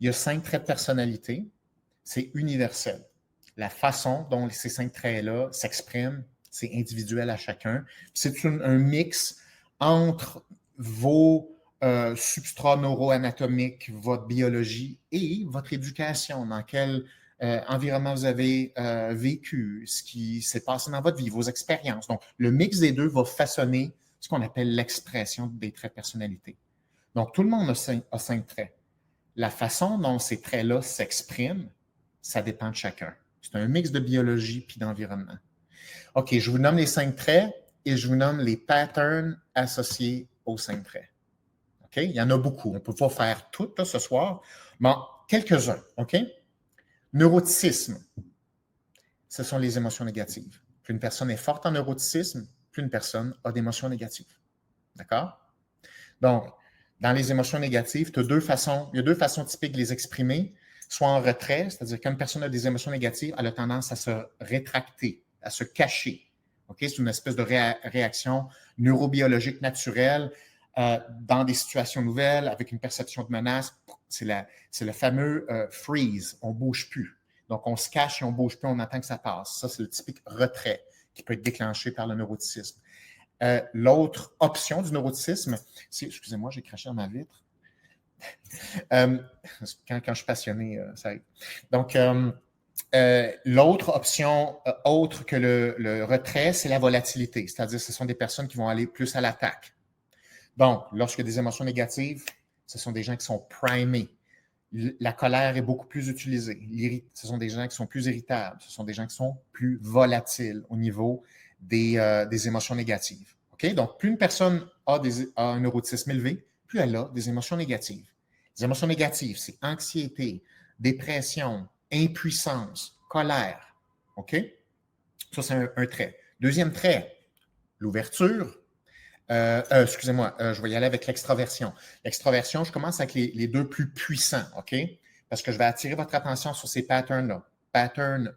il y a 5 traits de personnalité. C'est universel. La façon dont ces 5 traits-là s'expriment, c'est individuel à chacun. C'est un mix entre vos substrats neuroanatomiques, votre biologie et votre éducation, dans quel environnement vous avez vécu, ce qui s'est passé dans votre vie, vos expériences. Donc, le mix des deux va façonner ce qu'on appelle l'expression des traits de personnalité. Donc, tout le monde a 5 traits. La façon dont ces traits-là s'expriment, ça dépend de chacun. C'est un mix de biologie puis d'environnement. OK, je vous nomme les 5 traits et je vous nomme les patterns associés aux 5 traits. OK? Il y en a beaucoup. On ne peut pas faire tout là, ce soir, mais quelques-uns. OK? Neuroticisme, ce sont les émotions négatives. Plus une personne est forte en neuroticisme, plus une personne a d'émotions négatives. D'accord? Donc, dans les émotions négatives, il y a deux façons typiques de les exprimer, soit en retrait, c'est-à-dire quand une personne a des émotions négatives, elle a tendance à se rétracter, à se cacher. Okay? C'est une espèce de réaction neurobiologique naturelle dans des situations nouvelles, avec une perception de menace. C'est le fameux freeze, on ne bouge plus. Donc, on se cache et on ne bouge plus, on attend que ça passe. Ça, c'est le typique retrait qui peut être déclenché par le neuroticisme. L'autre option du neuroticisme, c'est, excusez-moi, j'ai craché dans ma vitre. Quand je suis passionné, ça arrive. Donc, l'autre option, autre que le retrait, c'est la volatilité, c'est-à-dire ce sont des personnes qui vont aller plus à l'attaque. Donc, lorsqu'il y a des émotions négatives, ce sont des gens qui sont primés. La colère est beaucoup plus utilisée. Ce sont des gens qui sont plus irritables. Ce sont des gens qui sont plus volatiles au niveau des émotions négatives. Okay? Donc, plus une personne a un neuroticisme élevé, plus elle a des émotions négatives. Les émotions négatives, c'est anxiété, dépression, impuissance, colère. OK? Ça, c'est un trait. Deuxième trait, l'ouverture. Excusez-moi, je vais y aller avec l'extraversion. L'extraversion, je commence avec les deux plus puissants, OK? Parce que je vais attirer votre attention sur ces patterns-là. Pattern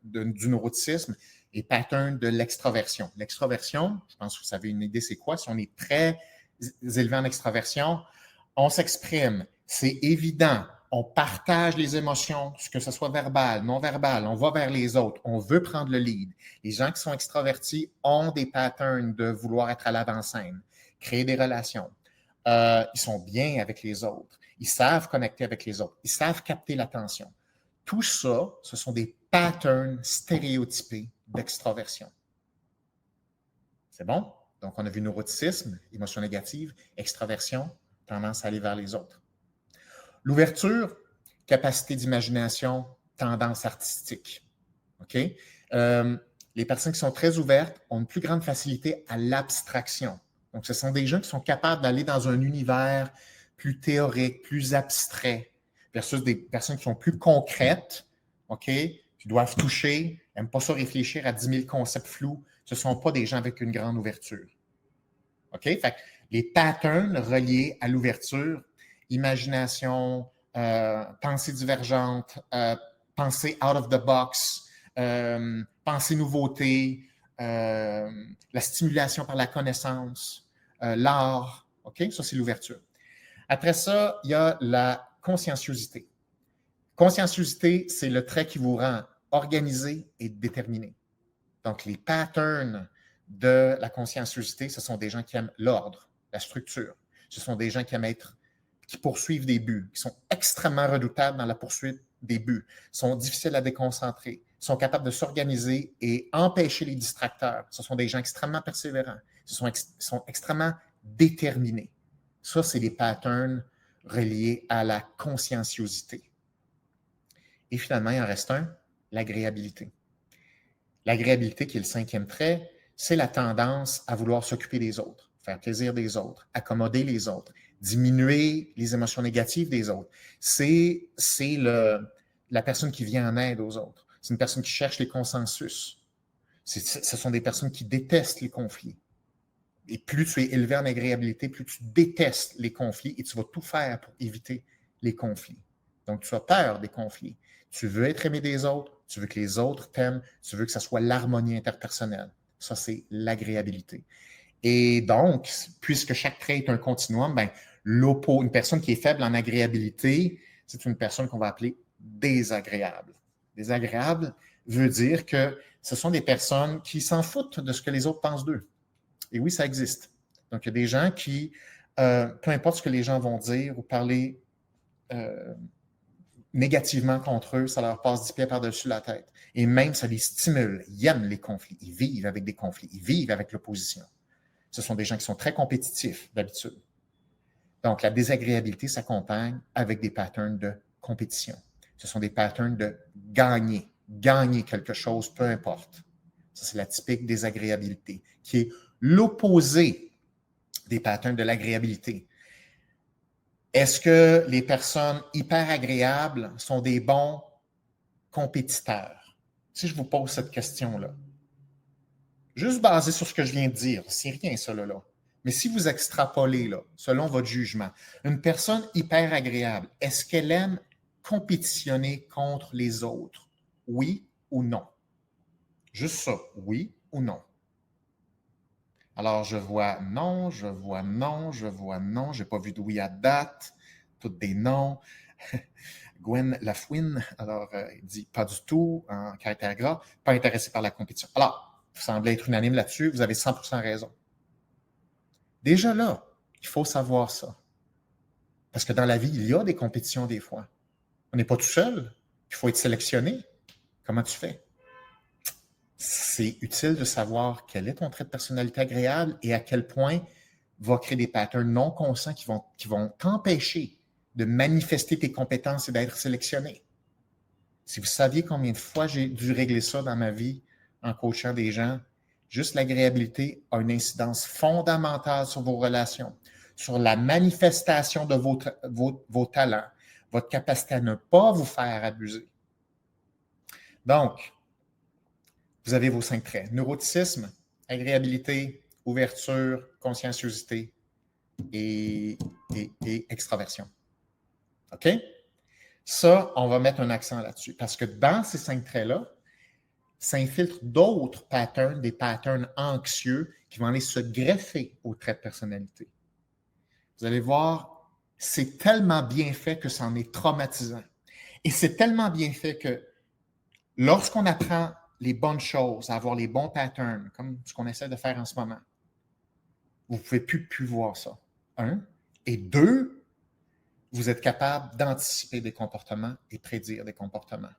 du neuroticisme et pattern de l'extraversion. L'extraversion, je pense que vous avez une idée c'est quoi. Si on est très élevé en extraversion, on s'exprime, c'est évident, on partage les émotions, que ce soit verbal, non verbal, on va vers les autres, on veut prendre le lead. Les gens qui sont extravertis ont des patterns de vouloir être à l'avant-scène, créer des relations. Ils sont bien avec les autres, ils savent connecter avec les autres, ils savent capter l'attention. Tout ça, ce sont des patterns stéréotypés d'extraversion. C'est bon? Donc, on a vu neuroticisme, émotion négative, extraversion, tendance à aller vers les autres. L'ouverture, capacité d'imagination, tendance artistique. OK? Les personnes qui sont très ouvertes ont une plus grande facilité à l'abstraction. Donc, ce sont des gens qui sont capables d'aller dans un univers plus théorique, plus abstrait, versus des personnes qui sont plus concrètes, OK? Qui doivent toucher, n'aiment pas ça réfléchir à 10 000 concepts flous. Ce ne sont pas des gens avec une grande ouverture. OK? Fait que les patterns reliés à l'ouverture, imagination, pensée divergente, pensée out of the box, pensée nouveauté, la stimulation par la connaissance, l'art. OK? Ça, c'est l'ouverture. Après ça, il y a la conscienciosité. Conscienciosité, c'est le trait qui vous rend organisé et déterminé. Donc, les patterns de la conscienciosité, ce sont des gens qui aiment l'ordre, la structure. Ce sont des gens qui poursuivent des buts, qui sont extrêmement redoutables dans la poursuite des buts, sont difficiles à déconcentrer, sont capables de s'organiser et empêcher les distracteurs. Ce sont des gens extrêmement persévérants, sont extrêmement déterminés. Ça, c'est les patterns reliés à la conscienciosité. Et finalement, il en reste un, l'agréabilité. L'agréabilité, qui est le 5e trait, c'est la tendance à vouloir s'occuper des autres, faire plaisir des autres, accommoder les autres, diminuer les émotions négatives des autres. C'est la personne qui vient en aide aux autres. C'est une personne qui cherche les consensus. Ce sont des personnes qui détestent les conflits. Et plus tu es élevé en agréabilité, plus tu détestes les conflits et tu vas tout faire pour éviter les conflits. Donc, tu as peur des conflits. Tu veux être aimé des autres, tu veux que les autres t'aiment, tu veux que ça soit l'harmonie interpersonnelle. Ça, c'est l'agréabilité. Et donc, puisque chaque trait est un continuum, une personne qui est faible en agréabilité, c'est une personne qu'on va appeler désagréable. Désagréable veut dire que ce sont des personnes qui s'en foutent de ce que les autres pensent d'eux. Et oui, ça existe. Donc, il y a des gens qui, peu importe ce que les gens vont dire ou parler négativement contre eux, ça leur passe 10 pieds par-dessus la tête. Et même, ça les stimule. Ils aiment les conflits. Ils vivent avec des conflits. Ils vivent avec l'opposition. Ce sont des gens qui sont très compétitifs d'habitude. Donc, la désagréabilité s'accompagne avec des patterns de compétition. Ce sont des patterns de gagner. Gagner quelque chose, peu importe. Ça, c'est la typique désagréabilité, qui est l'opposé des patterns de l'agréabilité. Est-ce que les personnes hyper agréables sont des bons compétiteurs? Si je vous pose cette question-là, juste basé sur ce que je viens de dire, c'est rien ça là. Mais si vous extrapolez, là, selon votre jugement, une personne hyper agréable, est-ce qu'elle aime compétitionner contre les autres? Oui ou non? Juste ça, oui ou non? Alors, je vois non, je vois non, je vois non. Je n'ai pas vu de oui à date. Toutes des noms. Gwen Lafouine, alors, il dit pas du tout, en caractère gras, pas intéressé par la compétition. Alors, vous semblez être unanime là-dessus, vous avez 100% raison. Déjà là, il faut savoir ça. Parce que dans la vie, il y a des compétitions des fois. On n'est pas tout seul. Il faut être sélectionné. Comment tu fais? C'est utile de savoir quel est ton trait de personnalité agréable et à quel point va créer des patterns non conscients qui vont t'empêcher de manifester tes compétences et d'être sélectionné. Si vous saviez combien de fois j'ai dû régler ça dans ma vie en coachant des gens, juste l'agréabilité a une incidence fondamentale sur vos relations, sur la manifestation de vos talents, votre capacité à ne pas vous faire abuser. Donc, vous avez vos 5 traits. Neuroticisme, agréabilité, ouverture, conscienciosité et extraversion. OK? Ça, on va mettre un accent là-dessus parce que dans ces 5 traits-là, s'infiltrent d'autres patterns, des patterns anxieux qui vont aller se greffer aux traits de personnalité. Vous allez voir, c'est tellement bien fait que c'en est traumatisant. Et c'est tellement bien fait que lorsqu'on apprend les bonnes choses, à avoir les bons patterns, comme ce qu'on essaie de faire en ce moment, vous ne pouvez plus voir ça. 1. Et 2, vous êtes capable d'anticiper des comportements et prédire des comportements.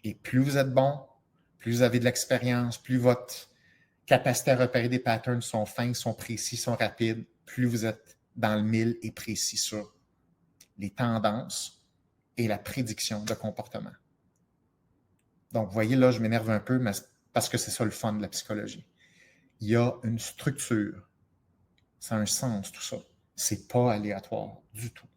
Et plus vous êtes bon, plus vous avez de l'expérience, plus votre capacité à repérer des patterns sont fins, sont précis, sont rapides, plus vous êtes dans le mille et précis sur les tendances et la prédiction de comportement. Donc, vous voyez, là, je m'énerve un peu, mais parce que c'est ça le fun de la psychologie. Il y a une structure. Ça a un sens, tout ça. C'est pas aléatoire du tout.